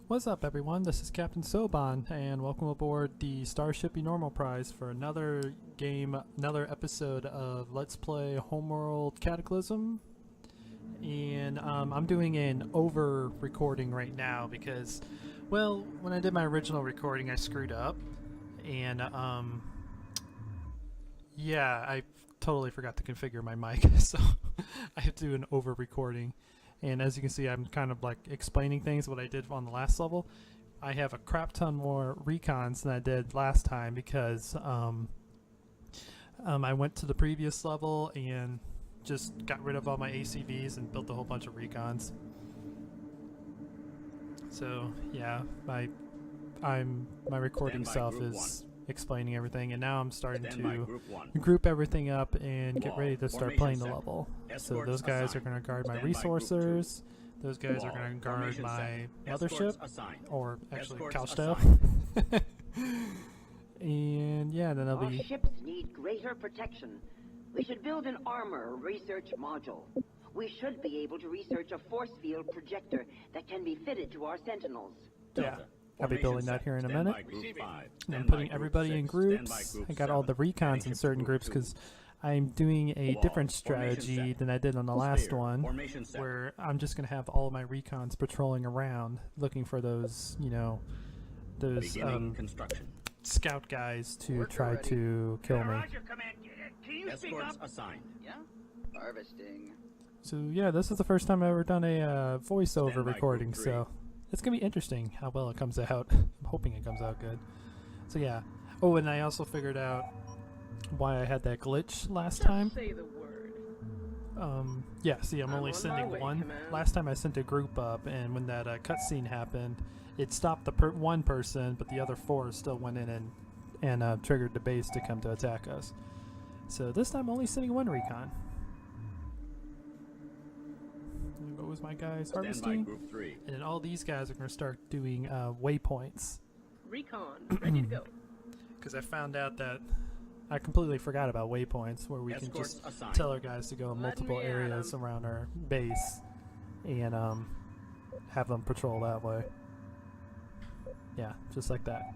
What's up, everyone? This is Captain Soban, and welcome aboard the Starship Normal Prize for another game, another episode of Let's Play Homeworld Cataclysm. And I'm doing an over recording right now because, well, when I did my original recording, I screwed up, and yeah, I totally forgot to configure my mic, so I have to do an over recording. And as you can see, I'm kind of like explaining things what I did on the last level. I have a crap ton more recons than I did last time because I went to the previous level and just got rid of all my ACVs and built a whole bunch of recons. So yeah, my recording self is explaining everything, and now I'm starting to group everything up and get ready to start playing the level. So those guys are going to guard my resources, those guys are going to guard my mothership, or actually Caal-Shto. And yeah, then I'll be... Our ships need greater protection. We should build an armor research module. We should be able to research a force field projector that can be fitted to our sentinels. Yeah. I'll be building that here in a minute. And I'm putting everybody in groups. I got all the recons in certain groups because I'm doing a different strategy than I did on the last one, where I'm just going to have all of my recons patrolling around looking for those, you know, those scout guys to try to kill me. Escorts assigned. Yeah? Harvesting. So yeah, this is the first time I've ever done a voiceover recording, so it's going to be interesting how well it comes out. I'm hoping it comes out good. So yeah. Oh, and I also figured out why I had that glitch last time. Say the word. Yeah, see, I'm only sending one. Command. Last time I sent a group up, and when that cutscene happened, it stopped the one person, but the other four still went in and triggered the base to come to attack us. So this time I'm only sending one recon. What was my guys harvesting? Group 3. And then all these guys are going to start doing waypoints. Recon, ready to go. Because I found out that I completely forgot about waypoints, where we can just tell our guys to go in multiple areas around our base and have them patrol that way. Yeah, just like that.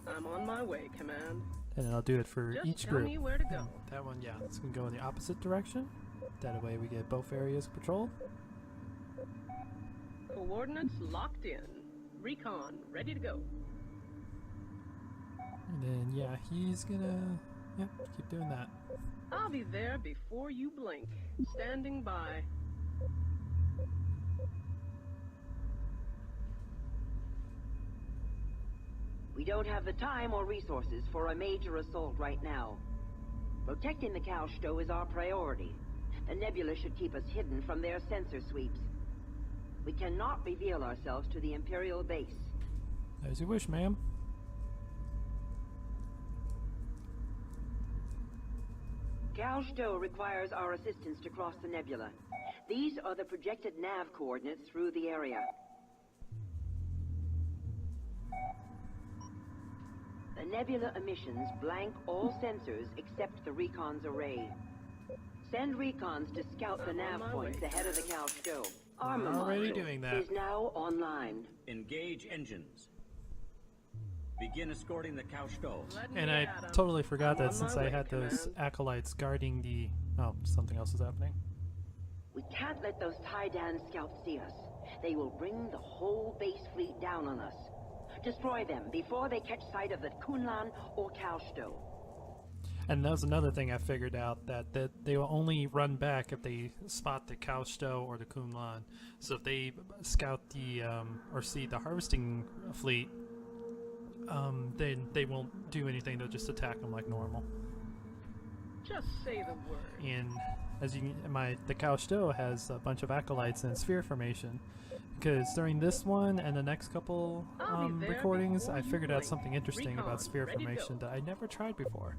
I'm on my way, Command. And then I'll do it for Just each tell group. me where to go. That one, yeah, it's going to go in the opposite direction. That way we get both areas patrolled. Coordinates locked in. Recon, ready to go. And then, yeah, he's gonna, yep, keep doing that. I'll be there before you blink. Standing by. We don't have the time or resources for a major assault right now. Protecting the Caal-Shto is our priority. The nebula should keep us hidden from their sensor sweeps. We cannot reveal ourselves to the Imperial base. As you wish, ma'am. Caal-Shto requires our assistance to cross the nebula. These are the projected nav coordinates through the area. The nebula emissions blank all sensors except the recon's array. Send recons to scout the nav points ahead of the Caal-Shto. Armor Already module doing that. is now online. Engage engines. Begin escorting the Caal-Shto. And I totally forgot that since I had those acolytes guarding the... Oh, something else is happening. We can't let those Taidan scouts see us. They will bring the whole base fleet down on us. Destroy them before they catch sight of the Kunn-Lan or Caal-Shto. And that was another thing I figured out, that they will only run back if they spot the Caal-Shto or the Kunn-Lan. So if they scout the, or see the harvesting fleet, then they won't do anything, they'll just attack them like normal. Just say the word. And as you the Caal-Shto has a bunch of acolytes in sphere formation, because during this one and the next couple recordings, I figured out something interesting about sphere formation that I never tried before.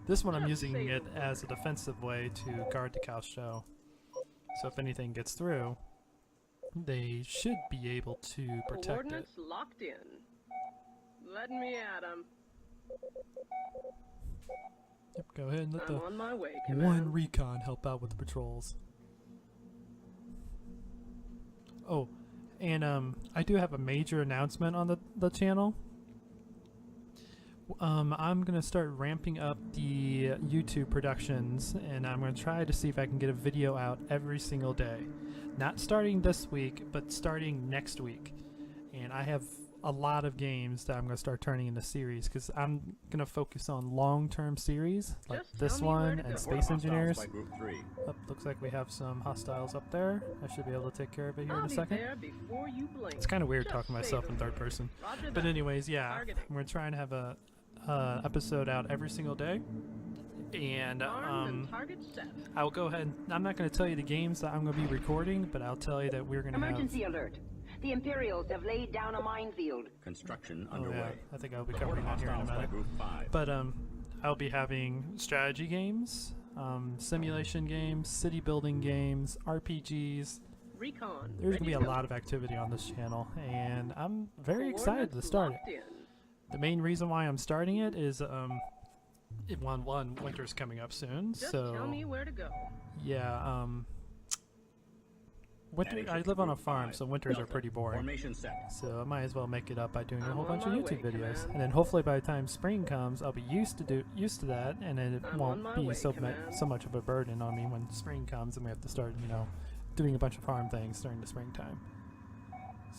This one I'm using it as a defensive way to guard the Caal-Shto. So if anything gets through, they should be able to protect it. Coordinates locked in. Let me at 'em. Yep, go ahead and let I'm the on my way, Command. one recon help out with the patrols. Oh, And I do have a major announcement on the channel. I'm gonna start ramping up the YouTube productions, and I'm gonna try to see if I can get a video out every single day. Not starting this week, but starting next week. And I have a lot of games that I'm gonna start turning into series, because I'm gonna focus on long-term series like Just this tell me where one to and go. Space Engineers. By Group 3. Oh, looks like we have some hostiles up there. I should be able to take care of it here in I'll a be second. there before you blink. It's kind of weird Just talking to say myself the in third word. person. Roger But that. anyways, yeah, Targeting. we're trying to have a episode out every single day, and Armed and target set. I'll go ahead and I'm not going to tell you the games that I'm going to be recording, but I'll tell you that we're going to have. Emergency alert. The Imperials have laid down a minefield. Construction Oh underway. yeah, I think I'll be Report covering that here in a hostiles by minute. Group 5. But I'll be having strategy games, simulation games, city building games, RPGs. Recon. There's going to be a ready go. lot of activity on this channel, and I'm very excited to Coordinates start it. locked in. The main reason why I'm starting it is one winter's coming up soon, Just so tell me where to go. yeah, winter. I live on a farm, so winters are pretty boring. Formation set. So I might as well make it up by doing a I'm whole on bunch of my YouTube way, videos, Command. and then hopefully by the time spring comes, I'll be used to that, and then it I'm won't on my be way, so Command. so much of a burden on me when spring comes and we have to start, doing a bunch of farm things during the springtime.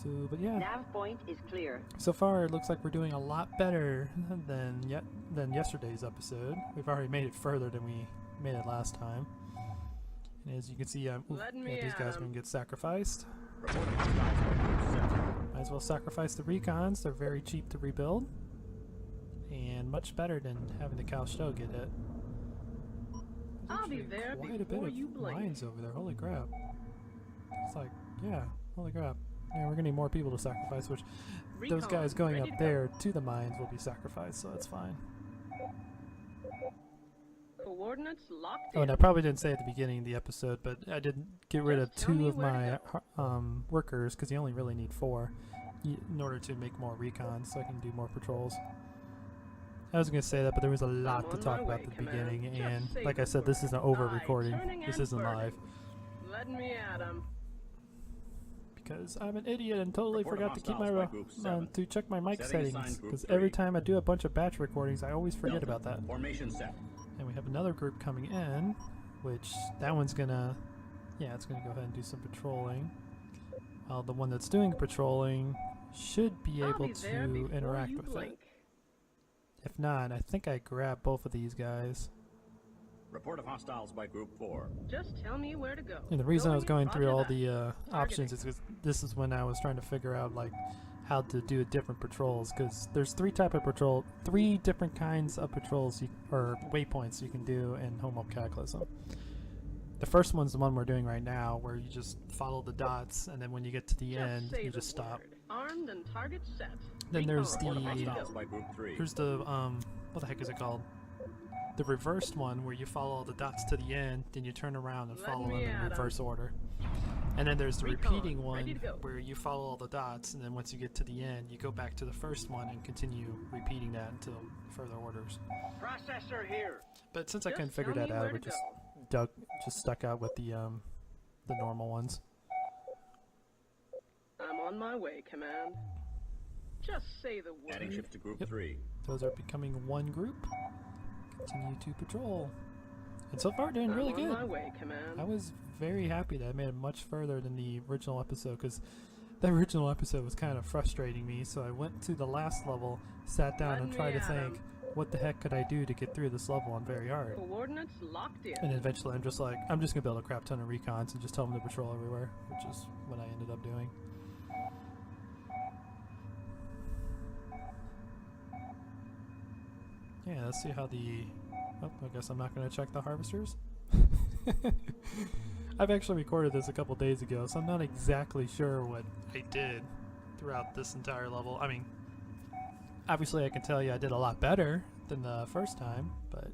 So, but yeah. Nav point is clear. So far, it looks like we're doing a lot better than yesterday's episode. We've already made it further than we made it last time. And as you can see, Let me these guys at are going 'em. to get sacrificed. Reporting hostiles by Group 7. Might as well sacrifice the recons. They're very cheap to rebuild. And much better than having the Caal-Shto get hit. There's I'll be actually there quite a bit before of you blink. mines over there. Holy crap. It's like, yeah, holy crap. Yeah, we're going to need more people to sacrifice, which those Recon, guys going ready up to go. there to the mines will be sacrificed, so that's fine. Coordinates locked Oh, and in. I probably didn't say at the beginning of the episode, but I did get rid of Just tell me 2 of where my to workers, because you only really need 4 in order to make more recons, so I can do more patrols. I was going to say that, but there was a lot to on talk my about way, at the Command. beginning, Just and say like the I said, this word. isn't over Aye, recording. turning This and isn't burning. live. Let me at 'em. Because I'm an idiot and totally Report forgot to keep my hostiles by Group 7. to check my mic Setting settings. assigned Group Because 3. every time I do a bunch of batch recordings, I always forget Delta. about that. Formation set. And we have another group coming in, which that one's gonna, yeah, it's gonna go ahead and do some patrolling. While the one that's doing patrolling should be I'll able be there to before interact you with blink. it. If not, I think I grabbed both of these guys. Report of hostiles by Group 4. Just tell me where to go. And the reason I was going through Roger all that. the options is because this is when I was trying to figure out like how to do different patrols. Because there's 3 different kinds of patrols or waypoints you can do in Homeworld Cataclysm. The first one's the one we're doing right now, where you just follow the dots, and then when you get to the end, say you the just stop. word. Armed and target set. Then there's Recon, Report of ready to hostiles go. by Group 3. There's the what the heck is it called? The reversed one, where you follow all the dots to the end, then you turn around and Let follow me them in at 'em. reverse order. And then there's the Recon, repeating one, ready to go. where you follow all the dots, and then once you get to the end, you go back to the first one and continue repeating that until further orders. Processor here. But since I Just couldn't figure tell that me out, where we to just stuck out with the normal ones. I'm on my way, Command. Just say the word. Adding ships to Group Yep. 3. Those are becoming one group. Continue to patrol. And so far, doing I'm really on good. my way, Command. I was very happy that I made it much further than the original episode, because the original episode was kind of frustrating me, so I went to the last level, sat down, Let and me tried to at think, 'em. what the heck could I do to get through this level on very hard? Coordinates locked in. And eventually I'm just like, I'm just going to build a crap ton of recons and just tell them to patrol everywhere, which is what I ended up doing. Yeah, let's see how the... Oh, I guess I'm not going to check the harvesters. I've actually recorded this a couple days ago, so I'm not exactly sure what I did throughout this entire level. I mean, obviously I can tell you I did a lot better than the first time, but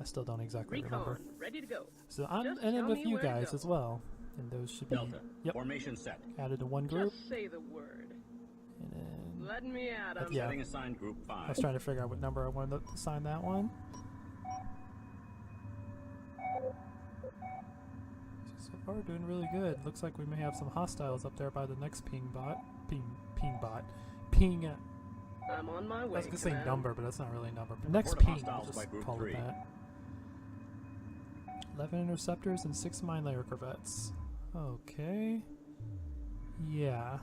I still don't exactly remember. Recon, ready to go. So I'm Just in it tell with me you where to guys go. as well, and those should be Delta. Formation set. added to one group. Just say the word. And then Let me at 'em. Yeah. Setting assigned Group I 5. was trying to figure out what number I wanted to assign that one. So we're doing really good. Looks like we may have some hostiles up there by the next ping bot. Ping. I'm on my I way. was gonna say Command. number, but that's not really a number. But next Report of ping, we'll hostiles by just Group call 3. it that. 11 interceptors and 6 mine layer corvettes. Okay. Yeah.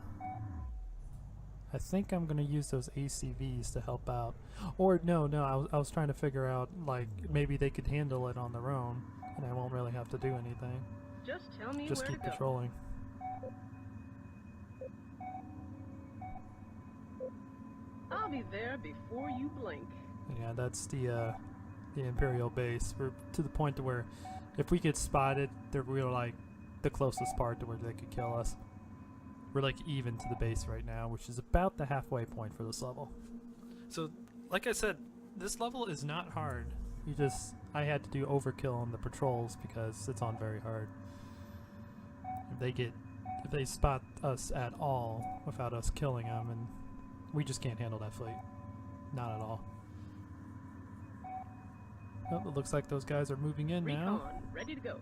I think I'm gonna use those ACVs to help out. Or no, I was trying to figure out, like, maybe they could handle it on their own, and I won't really have to do anything. Just tell me Just where keep to go. patrolling. I'll be there before you blink. Yeah, that's the Imperial base. We're to the point to where if we get spotted, we're like the closest part to where they could kill us. We're like even to the base right now, which is about the halfway point for this level. So, like I said, this level is not hard. I had to do overkill on the patrols because it's on very hard. If they spot us at all without us killing them, and we just can't handle that fleet. Not at all. Oh, it looks like those guys are moving in now. Recon, ready to go.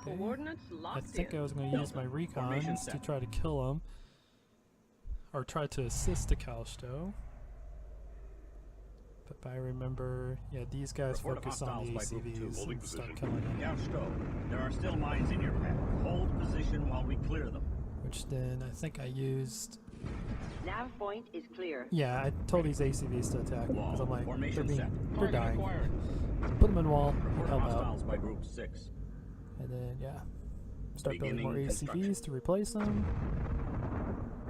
Okay. Coordinates I locked think in. I was going to use my Formation recons to set. try to kill them. Or try to assist the Caal-Shto. But if I remember, yeah, these guys Report of focus on the hostiles by Group 2. ACVs Holding and start position. killing them. Caal-Shto, there are still mines in your path. Hold position while we clear them. Which then I think I used... Nav point is clear. Yeah, I told these ACVs to attack because I'm like, Formation they're set. dying. Put them in wall, Report help out. hostiles by Group 6. And then, yeah, start building more Beginning construction. ACVs to replace them.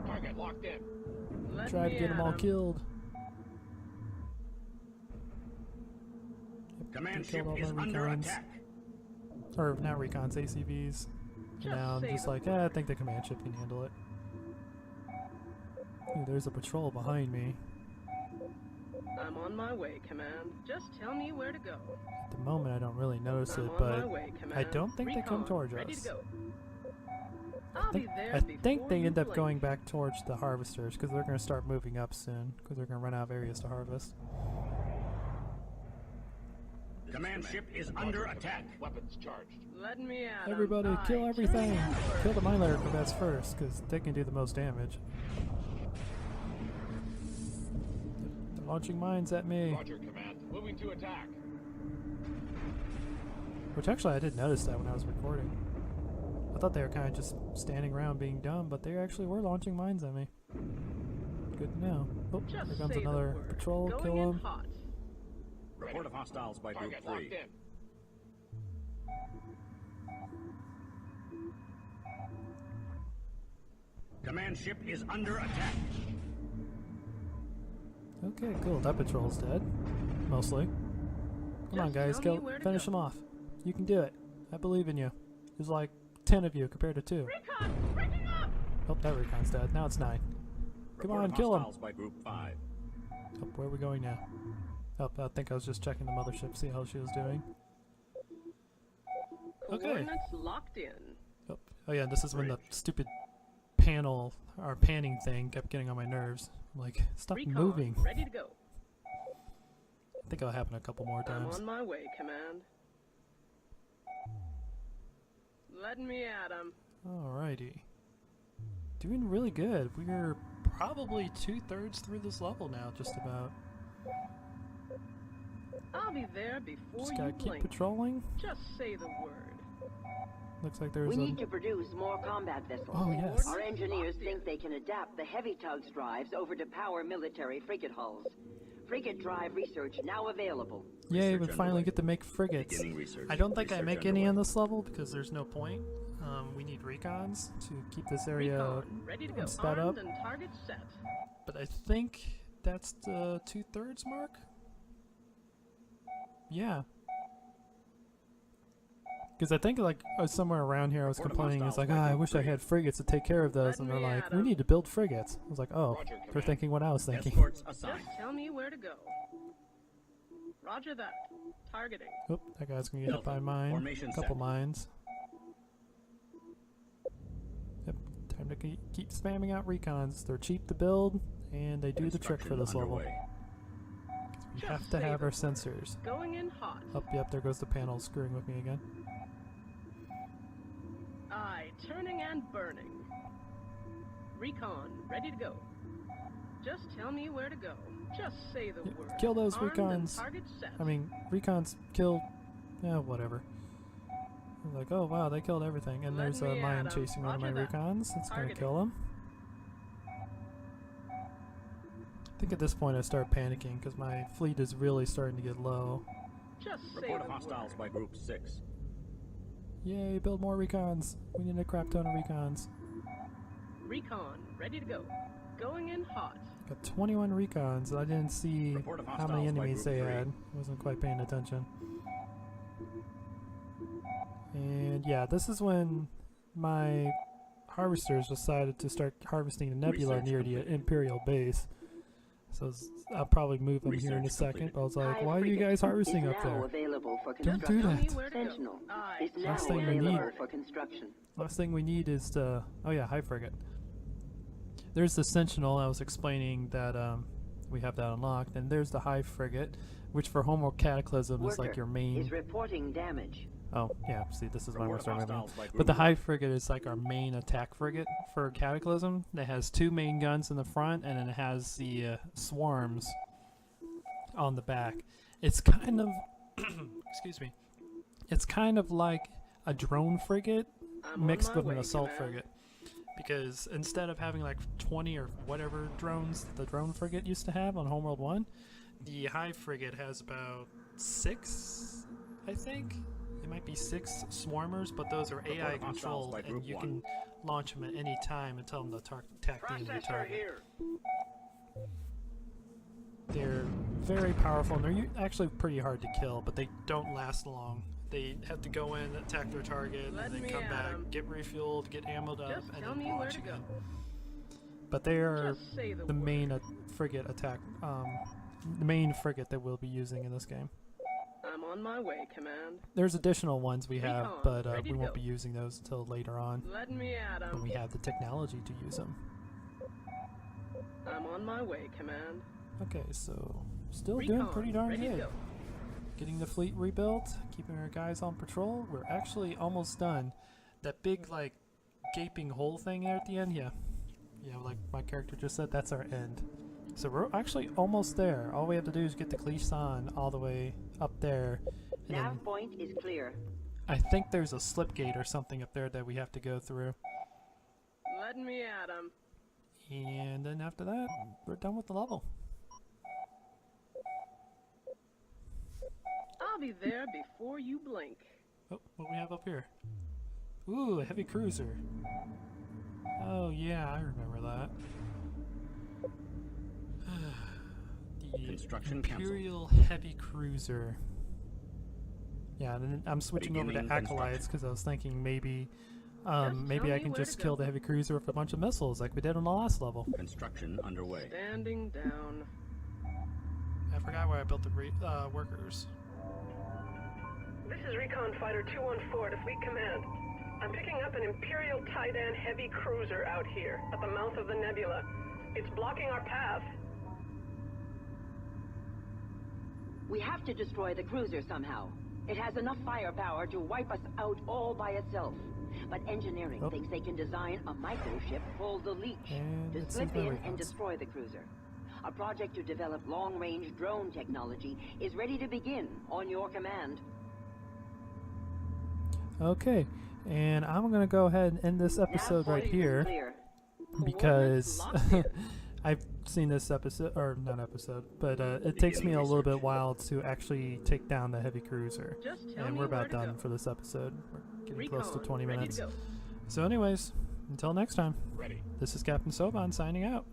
Target locked in. Let Try to me get them at all 'em. killed. Command Killed ship all is my under recons. attack. Or not recons, ACVs. And now I'm say just the like, word. I think the command ship can handle it. Ooh, there's a patrol behind me. I'm on my way, Command. Just tell me where to go. At the moment, I don't really notice I'm it, on but my way, Command. I don't think they come Recon, towards ready us. To go. I'll be there I think before they you end up blink. going back towards the harvesters because they're going to start moving up soon because they're going to run out of areas to harvest. Command ship is under attack. Weapons charged. Let me at 'em. Everybody, Aye, kill turn everything! outward. Kill the mine layer corvettes first because they can do the most damage. They're launching mines at me. Roger, command. Moving to attack. Which actually I did notice that when I was recording. I thought they were kind of just standing around being dumb, but they actually were launching mines at me. Good to know. Oh, Just here comes say the another word. patrol. Going Kill in him. hot. Report of hostiles by Group 3. Command ship is under attack. Okay, cool. That patrol's dead. Mostly. Come on, Just guys. tell me Go where to finish go. them off. You can do it. I believe in you. There's like 10 of you compared to 2. Recon, breaking up! Oh, that recon's dead. Now it's 9. Come Report on, of kill him. hostiles by Group 5. Oh, where are we going now? Oh, I think I was just checking the mothership, see how she was doing. Okay. Coordinates locked in. Oh yeah, this is when the stupid panel or panning thing kept getting on my nerves. I'm like, stop Recon, moving. ready to go. I think it'll happen a couple more I'm times. on my way, Command. Let me at 'em. Alrighty. Doing really good. We're probably 2/3 through this level now, just about. I'll be there before Just you gotta keep blink. patrolling. Just say the word. Looks like there's We a... need to produce more combat vessels. Oh, yes. Our engineers think they can adapt the heavy tugs drives over to power military frigate hulls. Frigate drive research now available. Yay, we Research finally underway. get to make frigates. Beginning research. I don't think I Research make any underway. on this level because there's no point. We need recons to keep this area Recon, ready to go. sped Armed up. and target set. But I think that's the 2/3 mark? Yeah. Because I think like somewhere around here I was Report of complaining, it's hostiles like, by I Group wish I 3. had frigates to take care of those. Let And they're me like, at we 'em. need to build frigates. I was like, oh, Roger, they're command. thinking what I was thinking. Escorts Just assigned. tell me where to go. Roger that. Targeting. Oop, that guy's gonna get hit by a mine. Formation A couple set. mines. Yep, time to keep spamming out recons. They're cheap to build, and they do the trick for this level. Underway. We Just have to say have the our word. sensors. Going in hot. Oh, yep, there goes the panel screwing with me again. Aye, turning and burning. Recon, ready to go. Just tell me where to go. Just say the word. Kill those Armed and recons. target set. I mean, recons kill. Yeah, whatever. I'm like, oh wow, they killed everything. And Let there's a me mine at 'em. chasing one of my Roger that. recons. It's gonna Targeting. kill him. I think at this point I start panicking because my fleet is really starting to get low. Just say Report the of hostiles word. by Group 6. Yay, build more recons. We need a crap ton of recons. Recon, ready to go. Going in hot. Got 21 recons. I didn't see Report of how many hostiles by enemies Group they 3. had. Wasn't quite paying attention. And yeah, this is when my harvesters decided to start harvesting the nebula Research near the completed. Imperial base. So I'll probably move them here in a Research second. completed. But I was like, Hive why are you frigate guys harvesting is up now there? available for Don't do construction. Tell me that. where to go. Sentinel I is now Last thing we available need. for construction. Last thing we need is to... Oh yeah, Hive Frigate. There's the Sentinel. I was explaining that we have that unlocked. And there's the Hive Frigate, which for Homeworld Cataclysm is like Worker your main... is reporting damage. Oh, yeah, see, this is when we're Report of starting moving. hostiles by Group But the 1. Hive Frigate is like our main attack frigate for Cataclysm. It has two main guns in the front, and then it has the swarms on the back. It's kind of... excuse me. It's kind of like a drone frigate I'm on mixed my with an way, assault Command. frigate. Because instead of having like 20 or whatever drones the drone frigate used to have on Homeworld 1, the Hive Frigate has about 6, I think. It might be 6 swarmers, but those are AI of hostiles controlled, by and Group you 1. can launch them at any time and tell them to attack the enemy target. They're very powerful, and they're actually pretty hard to kill, but they don't last long. They have to go in, attack their target, Let and then me come at back, 'em. get refueled, get ammoed up, Just and tell then me where launch to go. again. But they are Just say the the word. main frigate attack, the main frigate that we'll be using in this game. I'm on my way, Command. There's additional ones we have, Recon, but ready we to won't go. be using those until later on Let me at when 'em. we have the technology to use them. I'm on my way, Command. Okay, so still doing Recon, pretty darn ready to good. go. Getting the fleet rebuilt, keeping our guys on patrol. We're actually almost done. That big, like, gaping hole thing there at the end, yeah, like my character just said, that's our end. So we're actually almost there. All we have to do is get the Caal-Shto all the way up there. And then Nav point is clear. I think there's a slip gate or something up there that we have to go through. Let me at 'em. And then after that, we're done with the level. I'll be there before you blink. Oh, what we have up here? Ooh, a heavy cruiser. Oh yeah, I remember that. The Construction cancelled. Imperial Heavy Cruiser. Yeah, and then I'm switching over to Beginning Acolytes because I was thinking maybe Just maybe tell I me can where just to kill go. the Heavy Cruiser with a bunch of missiles like we did on the last level. Construction underway. Standing down. I forgot where I built the workers. This is Recon Fighter 214 to Fleet Command. I'm picking up an Imperial Titan heavy cruiser out here, at the mouth of the nebula. It's blocking our path. We have to destroy the cruiser somehow. It has enough firepower to wipe us out all by itself. But engineering Oh. thinks they can design a microship called the Leech And to it's slip in in my and recons. destroy the cruiser. A project to develop long-range drone technology is ready to begin on your command. Okay, and I'm gonna go ahead and end this episode right here because I've seen this episode, or not episode, but it takes me a little bit while to actually take down the heavy cruiser. Just tell And me we're where about to done go. for this episode. We're getting close to Recon, 20 ready minutes. to go. So anyways, until next time, Ready. this is Captain Soban signing out.